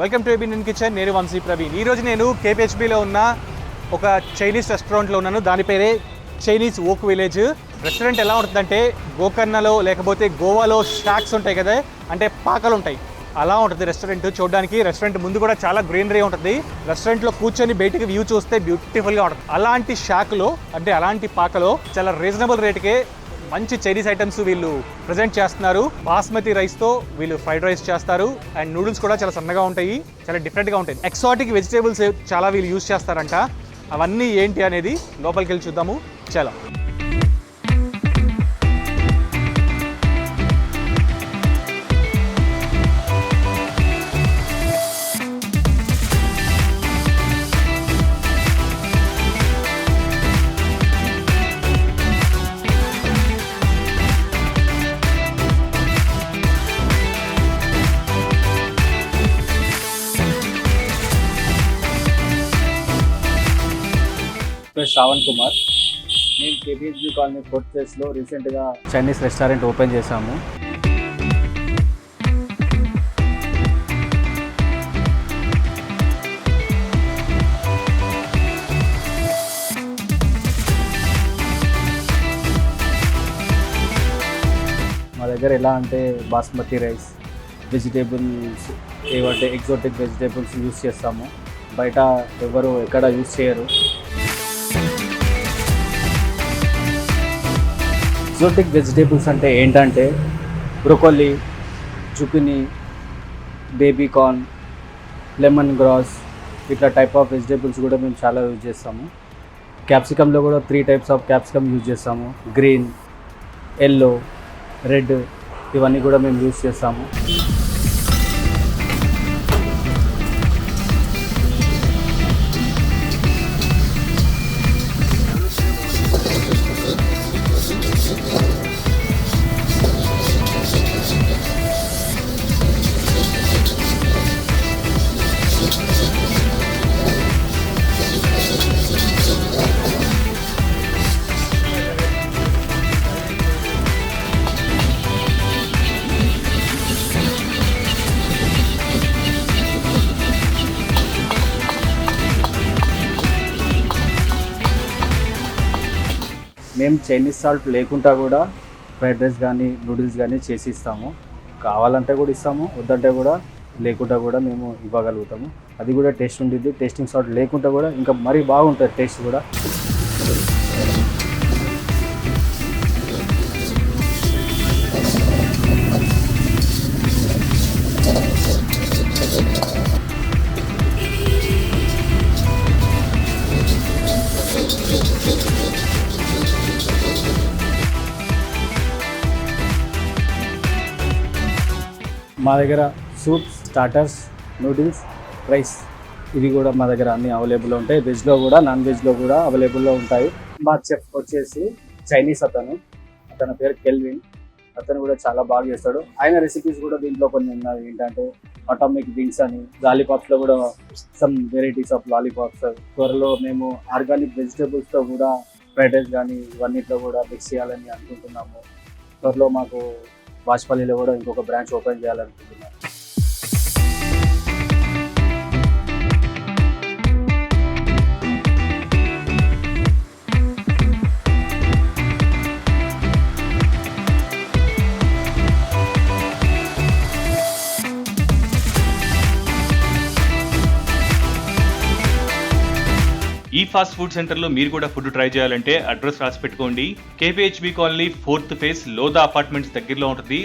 Welcome to ABN kitchen. నేను వంశీ ప్రవీణ్. ఈరోజు నేను KPHBలో ఉన్న ఒక చైనీస్ రెస్టారెంట్లో ఉన్నాను. దాని పేరే చైనీస్ వోక్ విలేజ్. రెస్టారెంట్ ఎలా ఉంటుందంటే గోకర్ణలో లేకపోతే గోవాలో షాక్స్ ఉంటాయి కదా, అంటే పాకలు ఉంటాయి, అలా ఉంటుంది రెస్టారెంట్. చూడడానికి రెస్టారెంట్ ముందు కూడా చాలా గ్రీనరీ ఉంటుంది. రెస్టారెంట్లో కూర్చొని బయటికి వ్యూ చూస్తే బ్యూటిఫుల్గా ఉంటుంది. అలాంటి షాక్లో అంటే అలాంటి పాకలో చాలా రీజనబుల్ రేటుకే మంచి చైనీస్ ఐటమ్స్ వీళ్ళు ప్రజెంట్ చేస్తున్నారు. బాస్మతి రైస్తో వీళ్ళు ఫ్రైడ్ రైస్ చేస్తారు. అండ్ నూడిల్స్ కూడా చాలా సన్నగా ఉంటాయి, చాలా డిఫరెంట్గా ఉంటాయి. ఎక్సాటిక్ వెజిటేబుల్స్ చాలా వీళ్ళు యూజ్ చేస్తారంట. అవన్నీ ఏంటి అనేది లోపలికి వెళ్ళి చూద్దాము. చాలా శ్రావణ్ కుమార్. మేము KPHB కాలనీ 4th ఫేజ్లో రీసెంట్గా చైనీస్ రెస్టారెంట్ ఓపెన్ చేశాము. మా దగ్గర ఎలా అంటే బాస్మతి రైస్, వెజిటేబుల్స్ ఏవంటే ఎగ్జోటిక్ వెజిటేబుల్స్ యూస్ చేస్తాము. బయట ఎవరు ఎక్కడ యూస్ చేయరు. ఎగ్జోటిక్ వెజిటేబుల్స్ అంటే ఏంటంటే broccoli, zucchini, baby corn, lemon grass, ఇట్లా టైప్ ఆఫ్ వెజిటేబుల్స్ కూడా మేము చాలా యూజ్ చేస్తాము. క్యాప్సికమ్లో కూడా 3 టైప్స్ ఆఫ్ క్యాప్సికమ్ యూజ్ చేస్తాము. గ్రీన్, ఎల్లో, రెడ్, ఇవన్నీ కూడా మేము యూజ్ చేస్తాము. మేము చైనీస్ సాల్ట్ లేకుండా కూడా ఫ్రైడ్ రైస్ కానీ నూడిల్స్ కానీ చేసి ఇస్తాము. కావాలంటే కూడా ఇస్తాము, వద్దంటే కూడా లేకుండా కూడా మేము ఇవ్వగలుగుతాము. అది కూడా టేస్ట్ ఉంటుంది. టేస్టింగ్ సాల్ట్ లేకుండా కూడా ఇంకా మరీ బాగుంటుంది టేస్ట్ కూడా. మా దగ్గర సూప్స్, స్టార్టర్స్, నూడిల్స్, రైస్ ఇవి కూడా మా దగ్గర అన్నీ అవైలబుల్లో ఉంటాయి. వెజ్లో కూడా నాన్ వెజ్లో కూడా అవైలబుల్లో ఉంటాయి. మా చెఫ్ వచ్చేసి చైనీస్ అతని పేరు కెల్విన్. అతను కూడా చాలా బాగా చేస్తాడు. ఆయన రెసిపీస్ కూడా దీంట్లో కొన్ని ఉన్నాయి. ఏంటంటే అటామిక్ వింగ్స్ అని, లాలీపాప్స్లో కూడా సమ్ వెరైటీస్ ఆఫ్ లాలీపాప్స్. త్వరలో మేము ఆర్గానిక్ వెజిటేబుల్స్తో కూడా ఫ్రైడ్ రైస్ కానీ ఇవన్నిట్లో కూడా మిక్స్ చేయాలని అనుకుంటున్నాము. త్వరలో మాకు వాజ్పల్లిలో కూడా ఇంకొక బ్రాంచ్ ఓపెన్ చేయాలనుకుంటున్నాను. ఈ ఫాస్ట్ ఫుడ్ సెంటర్లో మీరు కూడా ఫుడ్ ట్రై చేయాలంటే అడ్రస్ రాసి పెట్టుకోండి. KPHB colony 4th phase Lodha apartments దగ్గరలో ఉంటుంది.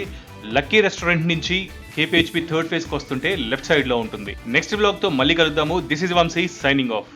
లక్కీ రెస్టారెంట్ నుంచి KPHB 3rd ఫేజ్కి వస్తుంటే లెఫ్ట్ సైడ్లో ఉంటుంది. నెక్స్ట్ బ్లాగ్తో మళ్ళీ కలుద్దాము. This is Vamsi signing of.